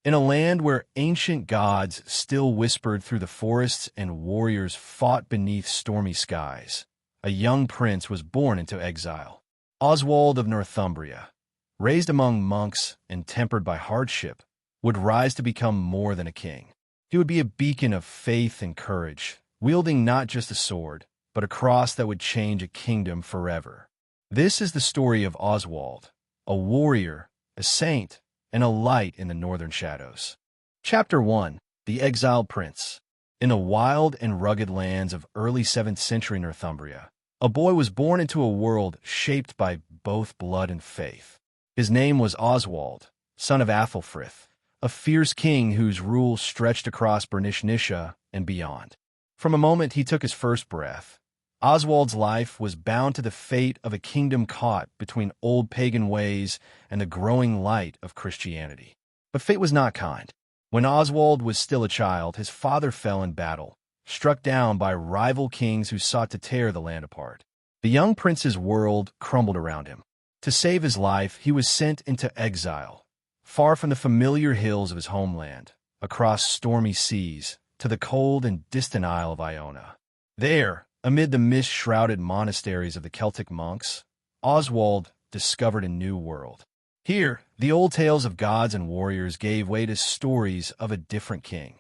In a land where ancient gods still whispered through the forests and warriors fought beneath stormy skies, a young prince was born into exile. Oswald of Northumbria, raised among monks and tempered by hardship, would rise to become more than a king. He would be a beacon of faith and courage, wielding not just a sword, but a cross that would change a kingdom forever. This is the story of Oswald, a warrior, a saint, and a light in the northern shadows. Chapter 1. The Exiled Prince. In the wild and rugged lands of early 7th century Northumbria, a boy was born into a world shaped by both blood and faith. His name was Oswald, son of Athelfrith, a fierce king whose rule stretched across Bernicia and beyond. From the moment he took his first breath, Oswald's life was bound to the fate of a kingdom caught between old pagan ways and the growing light of Christianity. But fate was not kind. When Oswald was still a child, his father fell in battle, struck down by rival kings who sought to tear the land apart. The young prince's world crumbled around him. To save his life, he was sent into exile, far from the familiar hills of his homeland, across stormy seas, to the cold and distant Isle of Iona. There, amid the mist-shrouded monasteries of the Celtic monks, Oswald discovered a new world. Here, the old tales of gods and warriors gave way to stories of a different king,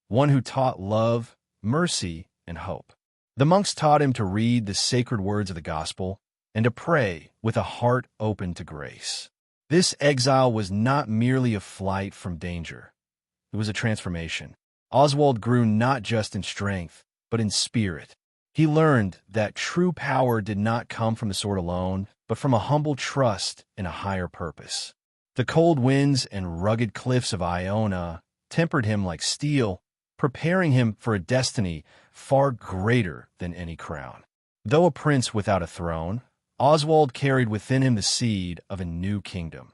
one who taught love, mercy, and hope. The monks taught him to read the sacred words of the gospel and to pray with a heart open to grace. This exile was not merely a flight from danger. It was a transformation. Oswald grew not just in strength, but in spirit. He learned that true power did not come from the sword alone, but from a humble trust in a higher purpose. The cold winds and rugged cliffs of Iona tempered him like steel, preparing him for a destiny far greater than any crown. Though a prince without a throne, Oswald carried within him the seed of a new kingdom,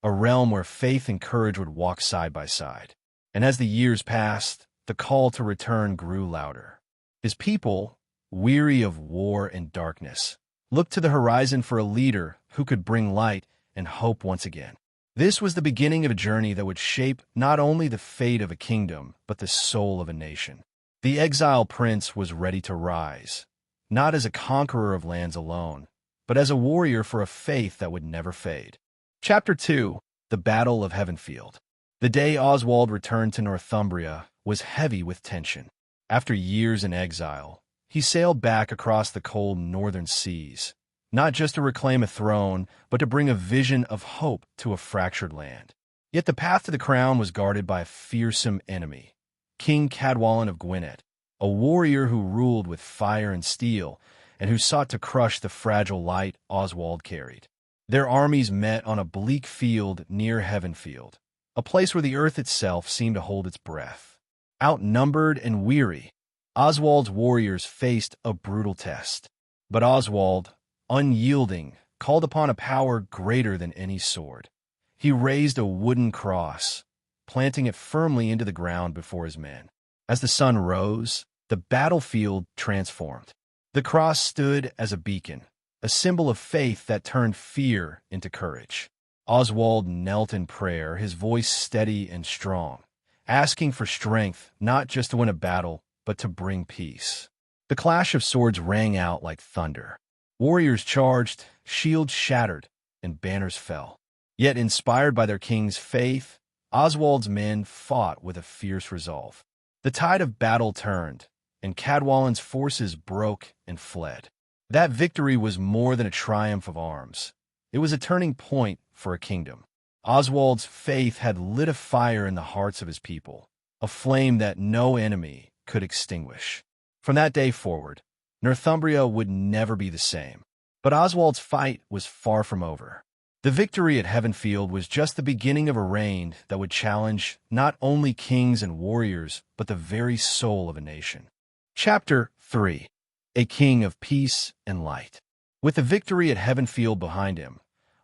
a realm where faith and courage would walk side by side. And as the years passed, the call to return grew louder. His people, weary of war and darkness, looked to the horizon for a leader who could bring light and hope once again. This was the beginning of a journey that would shape not only the fate of a kingdom, but the soul of a nation. The exiled prince was ready to rise, not as a conqueror of lands alone, but as a warrior for a faith that would never fade. Chapter 2. The Battle of Heavenfield. The day Oswald returned to Northumbria was heavy with tension. After years in exile, he sailed back across the cold northern seas, not just to reclaim a throne, but to bring a vision of hope to a fractured land. Yet the path to the crown was guarded by a fearsome enemy, King Cadwallon of Gwynedd, a warrior who ruled with fire and steel, and who sought to crush the fragile light Oswald carried. Their armies met on a bleak field near Heavenfield, a place where the earth itself seemed to hold its breath. Outnumbered and weary, Oswald's warriors faced a brutal test. But Oswald, unyielding, called upon a power greater than any sword. He raised a wooden cross, planting it firmly into the ground before his men. As the sun rose, the battlefield transformed. The cross stood as a beacon, a symbol of faith that turned fear into courage. Oswald knelt in prayer, his voice steady and strong, asking for strength not just to win a battle, but to bring peace. The clash of swords rang out like thunder. Warriors charged, shields shattered, and banners fell. Yet, inspired by their king's faith, Oswald's men fought with a fierce resolve. The tide of battle turned, and Cadwallon's forces broke and fled. That victory was more than a triumph of arms. It was a turning point for a kingdom. Oswald's faith had lit a fire in the hearts of his people, a flame that no enemy could extinguish. From that day forward, Northumbria would never be the same. But Oswald's fight was far from over. The victory at Heavenfield was just the beginning of a reign that would challenge not only kings and warriors, but the very soul of a nation. Chapter 3. A King of Peace and Light. With the victory at Heavenfield behind him,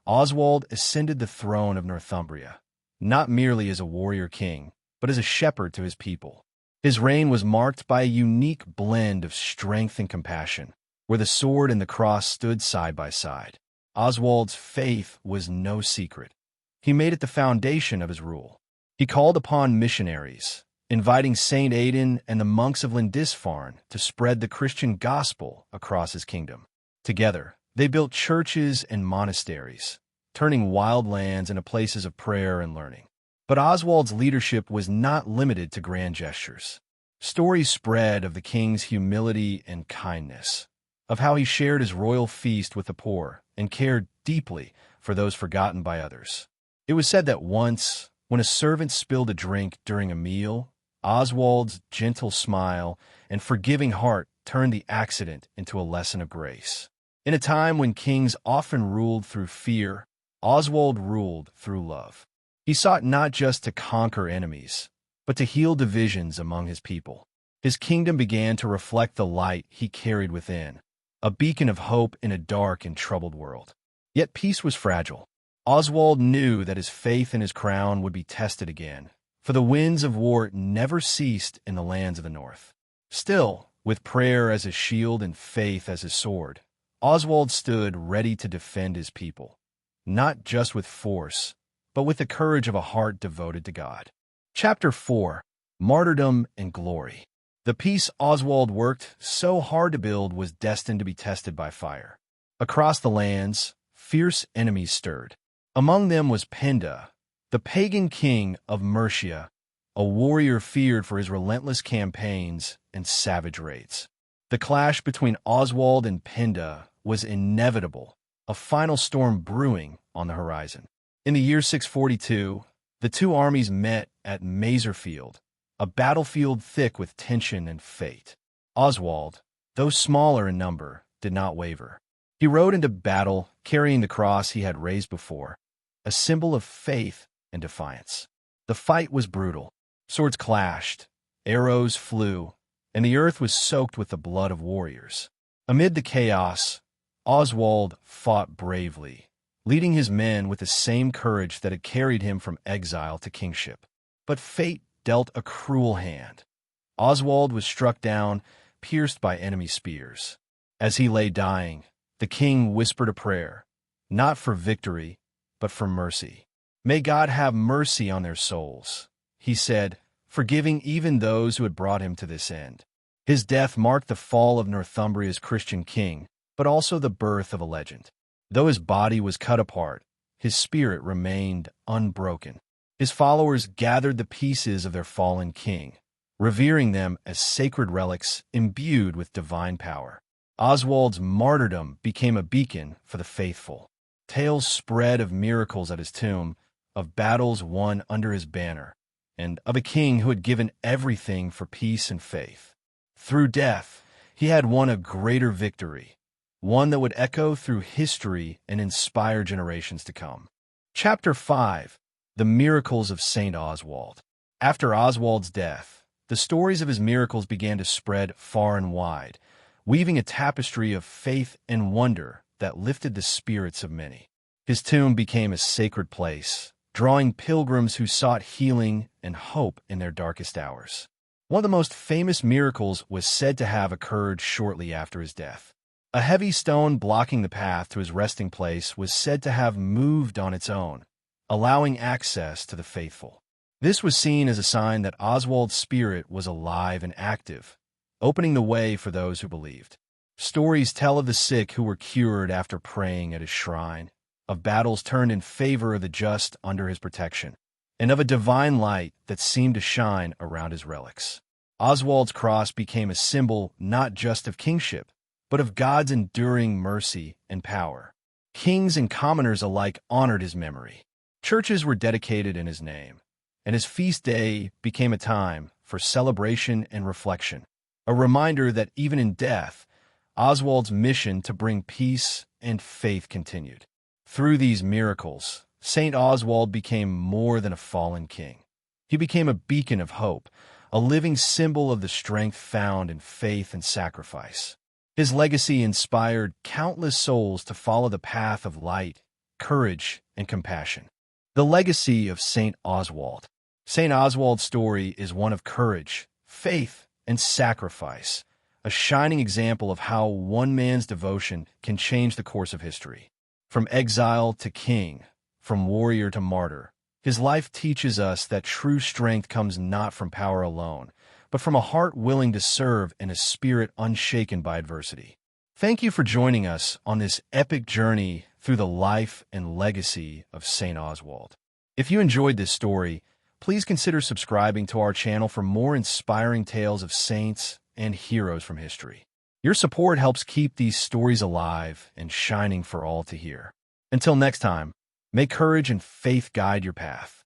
Oswald ascended the throne of Northumbria, not merely as a warrior king, but as a shepherd to his people. His reign was marked by a unique blend of strength and compassion, where the sword and the cross stood side by side. Oswald's faith was no secret. He made it the foundation of his rule. He called upon missionaries, inviting Saint Aidan and the monks of Lindisfarne to spread the Christian gospel across his kingdom. Together, they built churches and monasteries, turning wild lands into places of prayer and learning. But Oswald's leadership was not limited to grand gestures. Stories spread of the king's humility and kindness, of how he shared his royal feast with the poor and cared deeply for those forgotten by others. It was said that once, when a servant spilled a drink during a meal, Oswald's gentle smile and forgiving heart turned the accident into a lesson of grace. In a time when kings often ruled through fear, Oswald ruled through love. He sought not just to conquer enemies, but to heal divisions among his people. His kingdom began to reflect the light he carried within, a beacon of hope in a dark and troubled world. Yet peace was fragile. Oswald knew that his faith in his crown would be tested again, for the winds of war never ceased in the lands of the north. Still, with prayer as his shield and faith as his sword, Oswald stood ready to defend his people, not just with force, but with the courage of a heart devoted to God. Chapter 4. Martyrdom and Glory. The peace Oswald worked so hard to build was destined to be tested by fire. Across the lands, fierce enemies stirred. Among them was Penda, the pagan king of Mercia, a warrior feared for his relentless campaigns and savage raids. The clash between Oswald and Penda was inevitable, a final storm brewing on the horizon. In the year 642, the two armies met at Maserfield, a battlefield thick with tension and fate. Oswald, though smaller in number, did not waver. He rode into battle carrying the cross he had raised before, a symbol of faith and defiance. The fight was brutal. Swords clashed, arrows flew, and the earth was soaked with the blood of warriors. Amid the chaos, Oswald fought bravely, leading his men with the same courage that had carried him from exile to kingship. But fate dealt a cruel hand. Oswald was struck down, pierced by enemy spears. As he lay dying, the king whispered a prayer, not for victory, but for mercy. "May God have mercy on their souls," he said, forgiving even those who had brought him to this end. His death marked the fall of Northumbria's Christian king, but also the birth of a legend. Though his body was cut apart, his spirit remained unbroken. His followers gathered the pieces of their fallen king, revering them as sacred relics imbued with divine power. Oswald's martyrdom became a beacon for the faithful. Tales spread of miracles at his tomb, of battles won under his banner, and of a king who had given everything for peace and faith. Through death, he had won a greater victory, one that would echo through history and inspire generations to come. Chapter 5. The Miracles of Saint Oswald. After Oswald's death, the stories of his miracles began to spread far and wide, weaving a tapestry of faith and wonder that lifted the spirits of many. His tomb became a sacred place, drawing pilgrims who sought healing and hope in their darkest hours. One of the most famous miracles was said to have occurred shortly after his death. A heavy stone blocking the path to his resting place was said to have moved on its own, allowing access to the faithful. This was seen as a sign that Oswald's spirit was alive and active, opening the way for those who believed. Stories tell of the sick who were cured after praying at his shrine, of battles turned in favor of the just under his protection, and of a divine light that seemed to shine around his relics. Oswald's cross became a symbol not just of kingship, but of God's enduring mercy and power. Kings and commoners alike honored his memory. Churches were dedicated in his name, and his feast day became a time for celebration and reflection, a reminder that even in death, Oswald's mission to bring peace and faith continued. Through these miracles, Saint Oswald became more than a fallen king. He became a beacon of hope, a living symbol of the strength found in faith and sacrifice. His legacy inspired countless souls to follow the path of light, courage, and compassion. The legacy of Saint Oswald. Saint Oswald's story is one of courage, faith, and sacrifice, a shining example of how one man's devotion can change the course of history. From exile to king, from warrior to martyr, His life teaches us that true strength comes not from power alone, but from a heart willing to serve and a spirit unshaken by adversity. Thank you for joining us on this epic journey through the life and legacy of St. Oswald. If you enjoyed this story, please consider subscribing to our channel for more inspiring tales of saints and heroes from history. Your support helps keep these stories alive and shining for all to hear. Until next time, may courage and faith guide your path.